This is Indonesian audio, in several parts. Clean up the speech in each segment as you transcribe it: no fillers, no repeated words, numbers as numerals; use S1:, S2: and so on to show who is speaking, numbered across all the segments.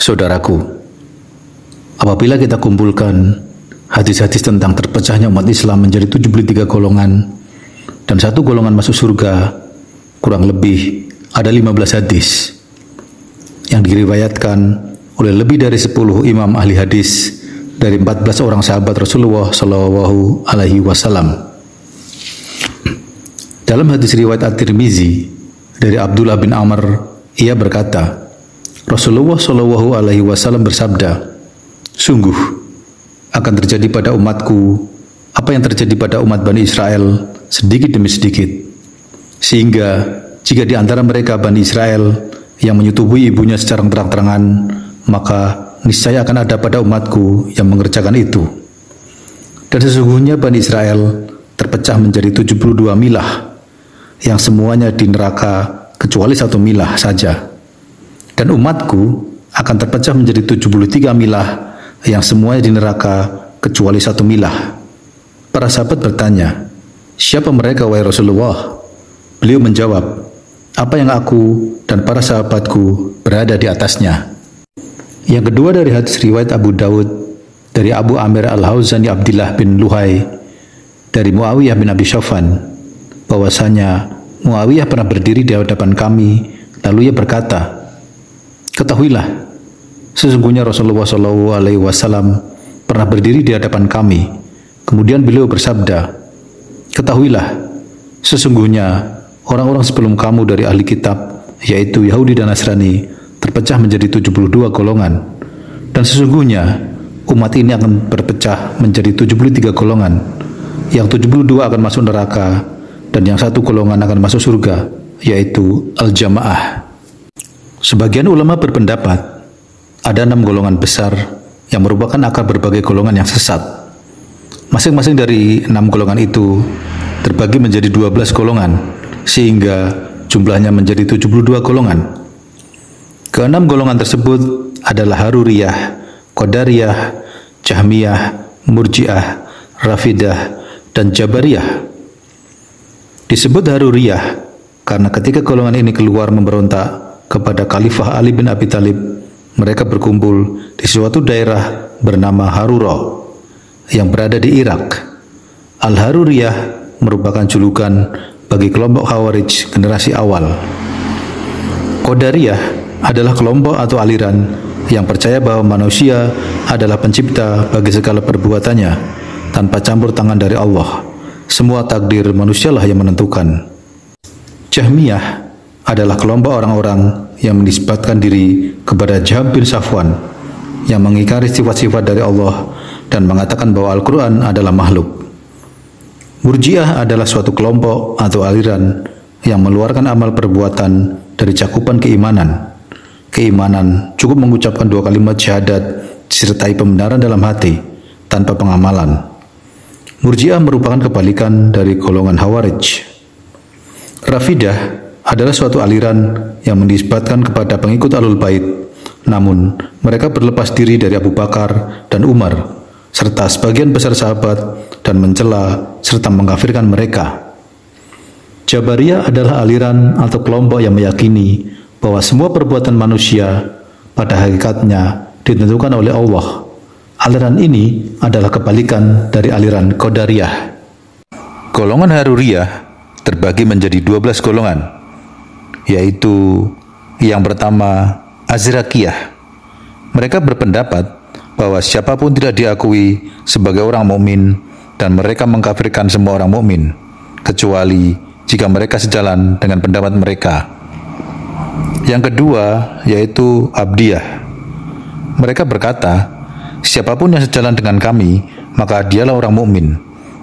S1: Saudaraku, apabila kita kumpulkan hadis-hadis tentang terpecahnya umat Islam menjadi 73 golongan dan satu golongan masuk surga, kurang lebih ada 15 hadis yang diriwayatkan oleh lebih dari 10 imam ahli hadis dari 14 orang sahabat Rasulullah Shallallahu Alaihi Wasallam. Dalam hadis riwayat At-Tirmizi dari Abdullah bin Amr, ia berkata, Rasulullah Shallallahu Alaihi Wasallam bersabda, sungguh akan terjadi pada umatku apa yang terjadi pada umat Bani Israel sedikit demi sedikit, sehingga jika di antara mereka Bani Israel yang menyetubui ibunya secara terang-terangan, maka niscaya akan ada pada umatku yang mengerjakan itu. Dan sesungguhnya Bani Israel terpecah menjadi 72 milah, yang semuanya di neraka kecuali satu milah saja. Dan umatku akan terpecah menjadi 73 milah, yang semuanya di neraka kecuali satu milah. Para sahabat bertanya, siapa mereka wahai Rasulullah? Beliau menjawab, apa yang aku dan para sahabatku berada di atasnya. Yang kedua dari hadis riwayat Abu Dawud dari Abu Amir Al-Hauzani Abdillah bin Luhai dari Muawiyah bin Abi Syafwan, bahwasanya Muawiyah pernah berdiri di hadapan kami, lalu ia berkata, ketahuilah, sesungguhnya Rasulullah Shallallahu Alaihi Wasallam pernah berdiri di hadapan kami. Kemudian beliau bersabda, ketahuilah, sesungguhnya orang-orang sebelum kamu dari ahli kitab, yaitu Yahudi dan Nasrani, terpecah menjadi 72 golongan. Dan sesungguhnya umat ini akan berpecah menjadi 73 golongan. Yang 72 akan masuk neraka, dan yang satu golongan akan masuk surga, yaitu Al-Jamaah. Sebagian ulama berpendapat ada 6 golongan besar yang merupakan akar berbagai golongan yang sesat. Masing-masing dari 6 golongan itu terbagi menjadi 12 golongan, sehingga jumlahnya menjadi 72 golongan. Keenam golongan tersebut adalah Haruriyah, Qadariyah, Jahmiyah, Murji'ah, Rafidah, dan Jabariyah. Disebut Haruriyah karena ketika golongan ini keluar memberontak kepada Khalifah Ali bin Abi Thalib, mereka berkumpul di suatu daerah bernama Harura yang berada di Irak. Al-Haruriyah merupakan julukan bagi kelompok Khawarij generasi awal. Qadariyah adalah kelompok atau aliran yang percaya bahwa manusia adalah pencipta bagi segala perbuatannya tanpa campur tangan dari Allah. Semua takdir manusialah yang menentukan. Jahmiyah adalah kelompok orang-orang yang menisbatkan diri kepada Jaham bin Safwan yang mengingkari sifat-sifat dari Allah dan mengatakan bahwa Al-Quran adalah makhluk. Murji'ah adalah suatu kelompok atau aliran yang mengeluarkan amal perbuatan dari cakupan keimanan. Keimanan cukup mengucapkan 2 kalimat syahadat disertai pembenaran dalam hati tanpa pengamalan. Murji'ah merupakan kebalikan dari golongan Khawarij. Rafidah adalah suatu aliran yang menisbatkan kepada pengikut Ahlul Bait, namun mereka berlepas diri dari Abu Bakar dan Umar serta sebagian besar sahabat dan mencela serta mengkafirkan mereka. Jabariyah adalah aliran atau kelompok yang meyakini bahwa semua perbuatan manusia pada hakikatnya ditentukan oleh Allah. Aliran ini adalah kebalikan dari aliran Qadariyah. Golongan Haruriyah terbagi menjadi 12 golongan, yaitu yang pertama Azrakiyah. Mereka berpendapat bahwa siapapun tidak diakui sebagai orang mukmin dan mereka mengkafirkan semua orang mukmin kecuali jika mereka sejalan dengan pendapat mereka. Yang kedua yaitu Abdiyah. Mereka berkata, siapapun yang sejalan dengan kami, maka dialah orang mukmin,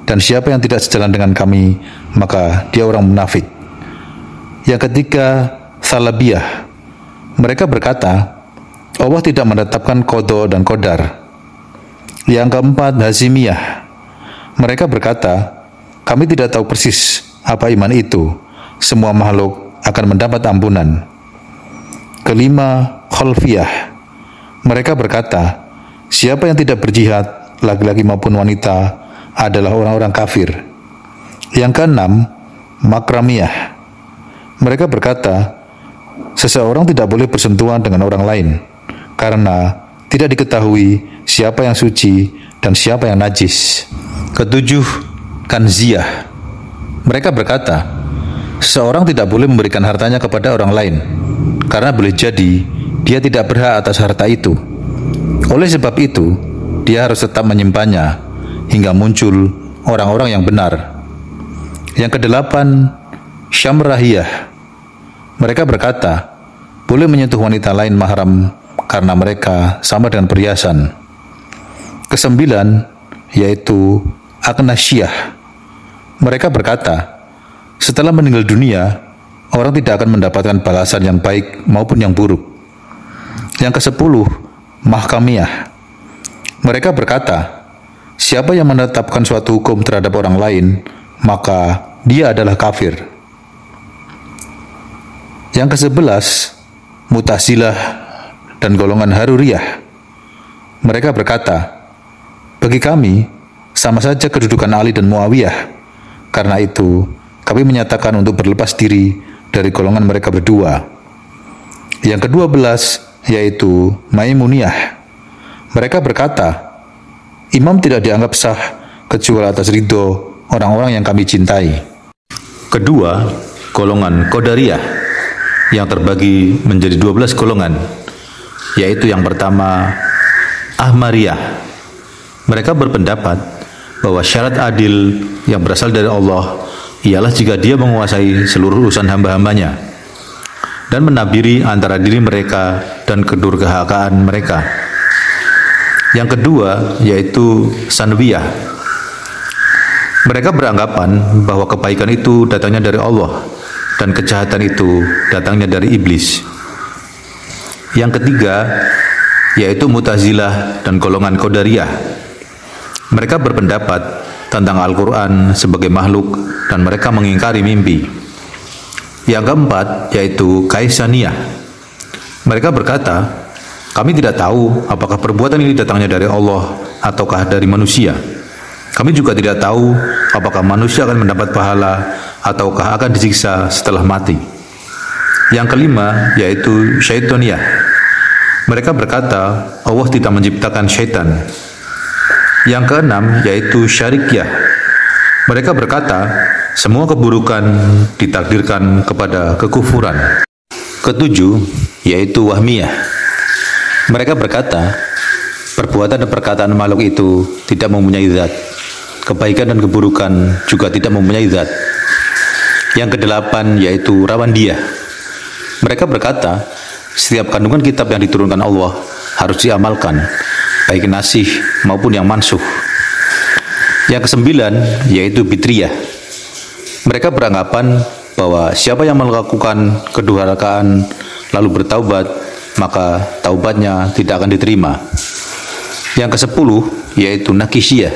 S1: dan siapa yang tidak sejalan dengan kami, maka dia orang munafik. Yang ketiga, Salabiyah. Mereka berkata, Allah tidak menetapkan qada dan qadar. Yang keempat, Hazimiyah. Mereka berkata, kami tidak tahu persis apa iman itu. Semua makhluk akan mendapat ampunan. Kelima, Khalfiyah. Mereka berkata, siapa yang tidak berjihad, laki-laki maupun wanita, adalah orang-orang kafir. Yang keenam, Makramiyah. Mereka berkata, seseorang tidak boleh bersentuhan dengan orang lain, karena tidak diketahui siapa yang suci dan siapa yang najis. Ketujuh, kanziyah. Mereka berkata, seorang tidak boleh memberikan hartanya kepada orang lain, karena boleh jadi dia tidak berhak atas harta itu. Oleh sebab itu, dia harus tetap menyimpannya hingga muncul orang-orang yang benar. Yang kedelapan, syamrahiyah. Mereka berkata, boleh menyentuh wanita lain mahram karena mereka sama dengan perhiasan. Kesembilan, yaitu aknasyiyah. Mereka berkata, setelah meninggal dunia, orang tidak akan mendapatkan balasan yang baik maupun yang buruk. Yang kesepuluh, mahkamiyah. Mereka berkata, siapa yang menetapkan suatu hukum terhadap orang lain, maka dia adalah kafir. Yang kesebelas, mutazilah dan golongan haruriyah. Mereka berkata, bagi kami, sama saja kedudukan Ali dan Muawiyah. Karena itu, kami menyatakan untuk berlepas diri dari golongan mereka berdua. Yang ke-12, yaitu Maimuniyah. Mereka berkata, imam tidak dianggap sah kecuali atas ridho orang-orang yang kami cintai. Kedua, golongan Qadariyah yang terbagi menjadi 12 golongan, yaitu yang pertama, Ahmariyah. Mereka berpendapat bahwa syarat adil yang berasal dari Allah ialah jika dia menguasai seluruh urusan hamba-hambanya dan menabiri antara diri mereka dan kedurhakaan mereka. Yang kedua, yaitu Sanwiyah. Mereka beranggapan bahwa kebaikan itu datangnya dari Allah dan kejahatan itu datangnya dari iblis. Yang ketiga, yaitu Mu'tazilah dan golongan Qadariyah. Mereka berpendapat tentang Al-Quran sebagai makhluk dan mereka mengingkari mimpi. Yang keempat, yaitu Kaisaniyah. Mereka berkata, kami tidak tahu apakah perbuatan ini datangnya dari Allah ataukah dari manusia. Kami juga tidak tahu apakah manusia akan mendapat pahala ataukah akan disiksa setelah mati. Yang kelima, yaitu Syaitoniyah. Mereka berkata, Allah tidak menciptakan syaitan. Yang keenam, yaitu Syarikiyah. Mereka berkata, semua keburukan ditakdirkan kepada kekufuran. Ketujuh, yaitu Wahmiyah. Mereka berkata, perbuatan dan perkataan makhluk itu tidak mempunyai zat. Kebaikan dan keburukan juga tidak mempunyai zat. Yang kedelapan, yaitu Rawandiyah. Mereka berkata, setiap kandungan kitab yang diturunkan Allah harus diamalkan, baik nasih maupun yang mansuh. Yang kesembilan, yaitu Bitriyah. Mereka beranggapan bahwa siapa yang melakukan kedurhakaan lalu bertaubat, maka taubatnya tidak akan diterima. Yang kesepuluh, yaitu Nakisiyah.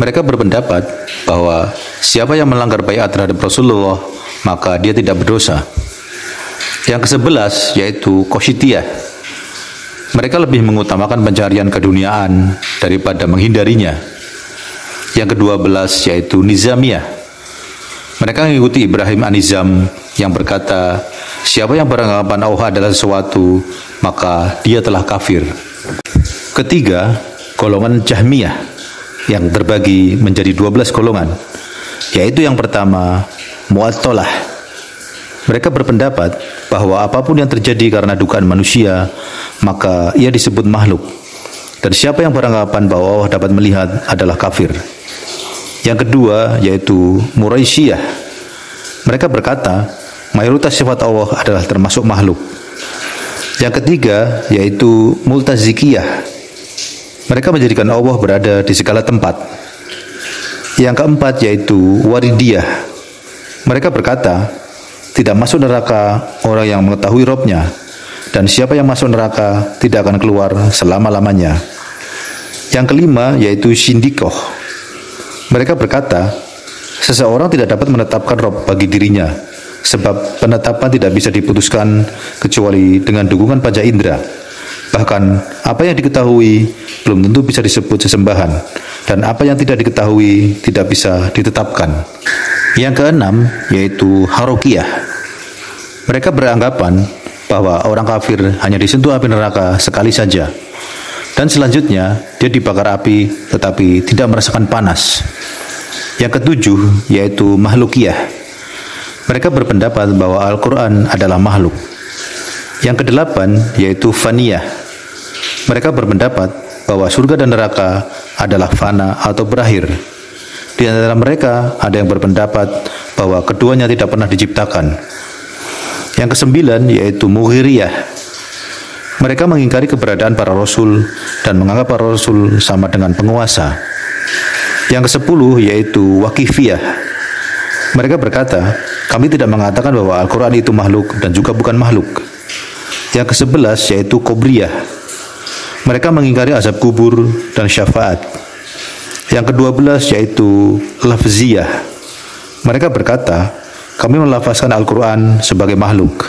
S1: Mereka berpendapat bahwa siapa yang melanggar baiat terhadap Rasulullah, maka dia tidak berdosa. Yang ke-11, yaitu Qasyitiyah. Mereka lebih mengutamakan pencarian keduniaan daripada menghindarinya. Yang ke-12, yaitu Nizamiyah. Mereka mengikuti Ibrahim An-Nizam yang berkata, siapa yang beranggapan Allah adalah sesuatu, maka dia telah kafir. Ketiga, golongan Jahmiyah yang terbagi menjadi 12 golongan, yaitu yang pertama, Mu'attolah. Mereka berpendapat bahwa apapun yang terjadi karena dugaan manusia, maka ia disebut makhluk. Dan siapa yang beranggapan bahwa Allah dapat melihat adalah kafir. Yang kedua, yaitu Muraisyiyah. Mereka berkata, mayoritas sifat Allah adalah termasuk makhluk. Yang ketiga, yaitu Multazikiyah. Mereka menjadikan Allah berada di segala tempat. Yang keempat, yaitu Waridiyah. Mereka berkata, tidak masuk neraka orang yang mengetahui Robnya, dan siapa yang masuk neraka tidak akan keluar selama-lamanya. Yang kelima, yaitu Syindikoh. Mereka berkata, seseorang tidak dapat menetapkan Rob bagi dirinya, sebab penetapan tidak bisa diputuskan kecuali dengan dukungan panca indera. Bahkan, apa yang diketahui belum tentu bisa disebut sesembahan, dan apa yang tidak diketahui tidak bisa ditetapkan. Yang keenam, yaitu Harokiyah. Mereka beranggapan bahwa orang kafir hanya disentuh api neraka sekali saja. Dan selanjutnya, dia dibakar api tetapi tidak merasakan panas. Yang ketujuh, yaitu Mahlukiyah. Mereka berpendapat bahwa Al-Quran adalah makhluk. Yang kedelapan, yaitu Faniyah. Mereka berpendapat bahwa surga dan neraka adalah fana atau berakhir. Di antara mereka ada yang berpendapat bahwa keduanya tidak pernah diciptakan. Yang kesembilan, yaitu Mughiriyah. Mereka mengingkari keberadaan para rasul dan menganggap para rasul sama dengan penguasa. Yang kesepuluh, yaitu Waqifiyah. Mereka berkata, kami tidak mengatakan bahwa Al-Quran itu makhluk dan juga bukan makhluk. Yang kesebelas, yaitu Qobriyah. Mereka mengingkari azab kubur dan syafaat. Yang ke-12, yaitu Lafziyah. Mereka berkata, kami melafazkan Al-Quran sebagai makhluk.